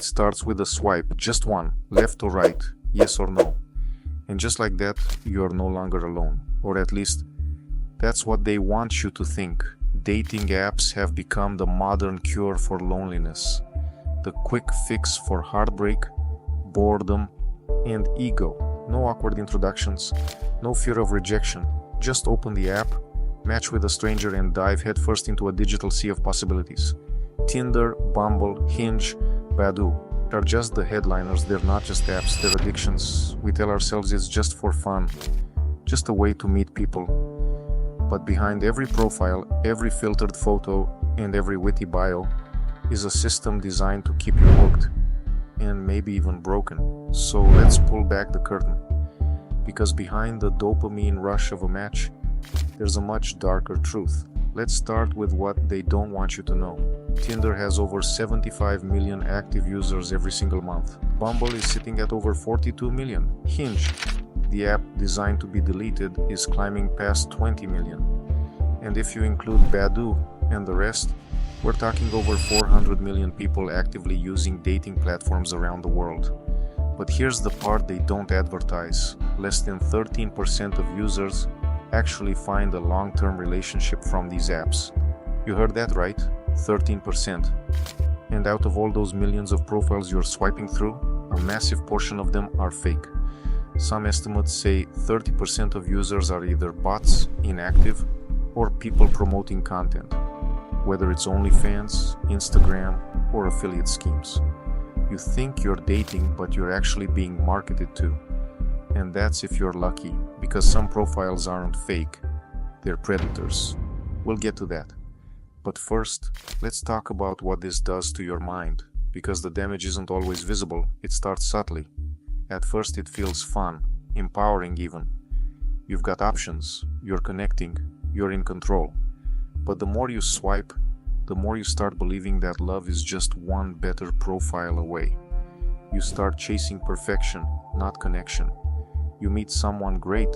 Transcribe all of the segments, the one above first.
It starts with a swipe, just one, left or right, yes or no. And just like that, you're no longer alone. Or at least, that's what they want you to think. Dating apps have become the modern cure for loneliness. The quick fix for heartbreak, boredom, and ego. No awkward introductions, no fear of rejection. Just open the app, match with a stranger, and dive headfirst into a digital sea of possibilities. Tinder, Bumble, Hinge, Badoo are just the headliners. They're not just apps, they're addictions. We tell ourselves it's just for fun, just a way to meet people. But behind every profile, every filtered photo, and every witty bio is a system designed to keep you hooked, and maybe even broken. So let's pull back the curtain. Because behind the dopamine rush of a match, there's a much darker truth. Let's start with what they don't want you to know. Tinder has over 75 million active users every single month. Bumble is sitting at over 42 million. Hinge, the app designed to be deleted, is climbing past 20 million. And if you include Badoo and the rest, we're talking over 400 million people actively using dating platforms around the world. But here's the part they don't advertise. Less than 13% of users actually find a long-term relationship from these apps. You heard that right? 13%. And out of all those millions of profiles you're swiping through, a massive portion of them are fake. Some estimates say 30% of users are either bots, inactive, or people promoting content, whether it's OnlyFans, Instagram, or affiliate schemes. You think you're dating, but you're actually being marketed to. And that's if you're lucky, because some profiles aren't fake, they're predators. We'll get to that. But first, let's talk about what this does to your mind, because the damage isn't always visible, it starts subtly. At first it feels fun, empowering even. You've got options, you're connecting, you're in control. But the more you swipe, the more you start believing that love is just one better profile away. You start chasing perfection, not connection. You meet someone great,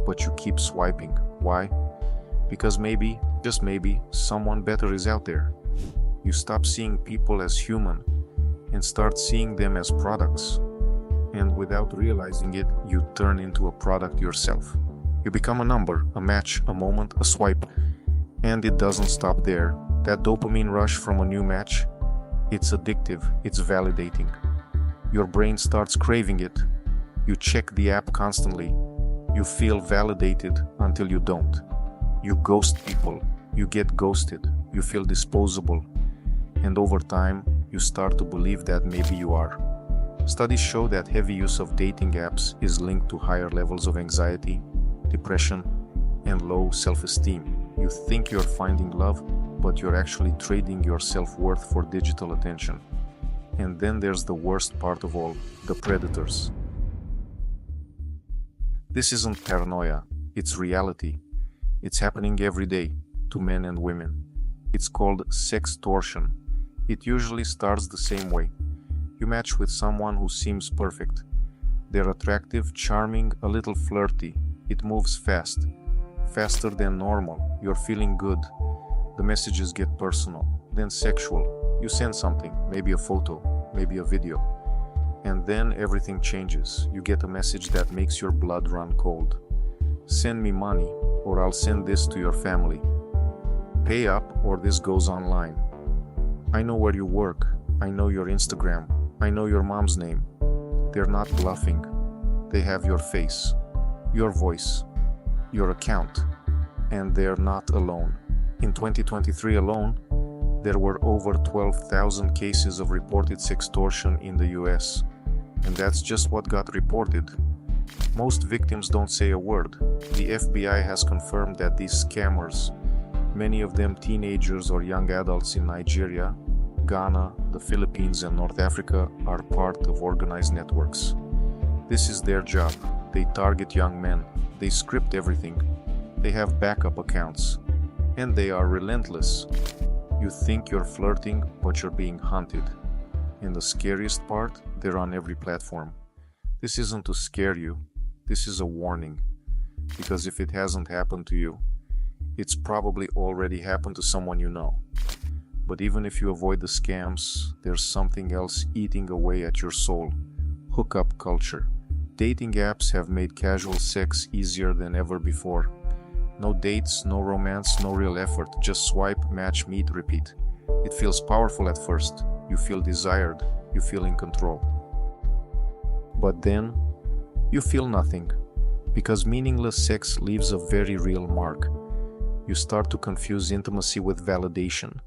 but you keep swiping. Why? Because maybe, just maybe, someone better is out there. You stop seeing people as human and start seeing them as products. And without realizing it, you turn into a product yourself. You become a number, a match, a moment, a swipe. And it doesn't stop there. That dopamine rush from a new match, it's addictive, it's validating. Your brain starts craving it. You check the app constantly. You feel validated until you don't. You ghost people. You get ghosted. You feel disposable. And over time, you start to believe that maybe you are. Studies show that heavy use of dating apps is linked to higher levels of anxiety, depression, and low self-esteem. You think you're finding love, but you're actually trading your self-worth for digital attention. And then there's the worst part of all, the predators. This isn't paranoia, it's reality. It's happening every day, to men and women. It's called sextortion. It usually starts the same way. You match with someone who seems perfect. They're attractive, charming, a little flirty. It moves fast, faster than normal. You're feeling good. The messages get personal, then sexual. You send something, maybe a photo, maybe a video. And then everything changes. You get a message that makes your blood run cold. Send me money, or I'll send this to your family. Pay up, or this goes online. I know where you work. I know your Instagram. I know your mom's name. They're not bluffing. They have your face, your voice, your account. And they're not alone. In 2023 alone, there were over 12,000 cases of reported sextortion in the US. And that's just what got reported. Most victims don't say a word. The FBI has confirmed that these scammers, many of them teenagers or young adults in Nigeria, Ghana, the Philippines, and North Africa, are part of organized networks. This is their job. They target young men. They script everything. They have backup accounts. And they are relentless. You think you're flirting, but you're being hunted. And the scariest part, they're on every platform. This isn't to scare you. This is a warning. Because if it hasn't happened to you, it's probably already happened to someone you know. But even if you avoid the scams, there's something else eating away at your soul. Hookup culture. Dating apps have made casual sex easier than ever before. No dates, no romance, no real effort, just swipe, match, meet, repeat. It feels powerful at first. You feel desired, you feel in control. But then, you feel nothing, because meaningless sex leaves a very real mark. You start to confuse intimacy with validation.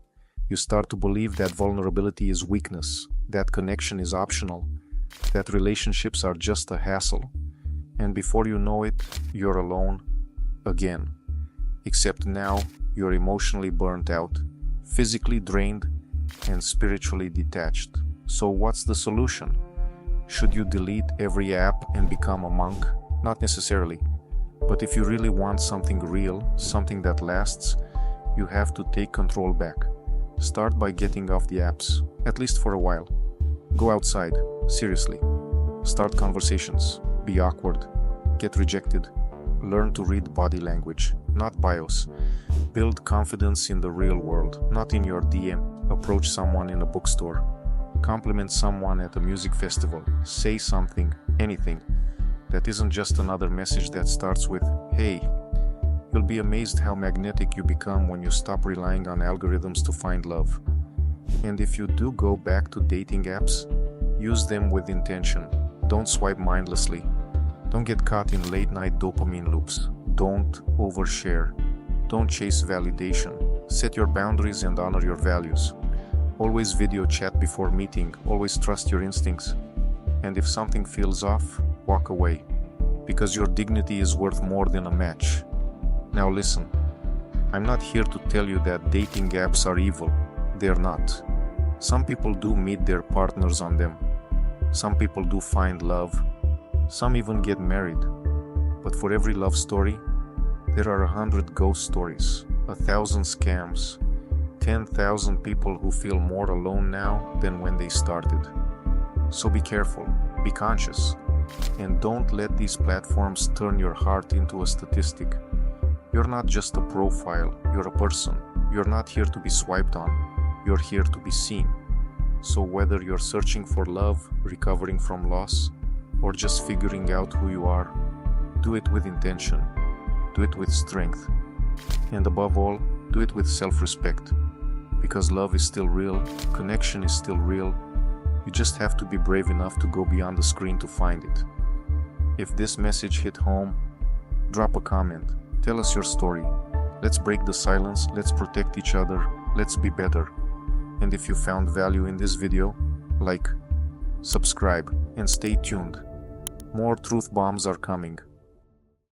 You start to believe that vulnerability is weakness, that connection is optional, that relationships are just a hassle. And before you know it, you're alone again. Except now, you're emotionally burnt out, physically drained, and spiritually detached. So what's the solution? Should you delete every app and become a monk? Not necessarily. But if you really want something real, something that lasts, you have to take control back. Start by getting off the apps, at least for a while. Go outside, seriously. Start conversations, be awkward, get rejected. Learn to read body language, not bios. Build confidence in the real world, not in your DM. Approach someone in a bookstore. Compliment someone at a music festival. Say something, anything, that isn't just another message that starts with, "Hey." You'll be amazed how magnetic you become when you stop relying on algorithms to find love. And if you do go back to dating apps, use them with intention. Don't swipe mindlessly. Don't get caught in late-night dopamine loops. Don't overshare. Don't chase validation. Set your boundaries and honor your values. Always video chat before meeting. Always trust your instincts. And if something feels off, walk away. Because your dignity is worth more than a match. Now listen, I'm not here to tell you that dating apps are evil. They're not. Some people do meet their partners on them. Some people do find love. Some even get married. But for every love story, there are 100 ghost stories, 1,000 scams, 10,000 people who feel more alone now than when they started. So be careful, be conscious, and don't let these platforms turn your heart into a statistic. You're not just a profile, you're a person. You're not here to be swiped on, you're here to be seen. So whether you're searching for love, recovering from loss, or just figuring out who you are, do it with intention, do it with strength, and above all, do it with self-respect. Because love is still real, connection is still real, you just have to be brave enough to go beyond the screen to find it. If this message hit home, drop a comment. Tell us your story. Let's break the silence, let's protect each other, let's be better. And if you found value in this video, like, subscribe, and stay tuned. More truth bombs are coming.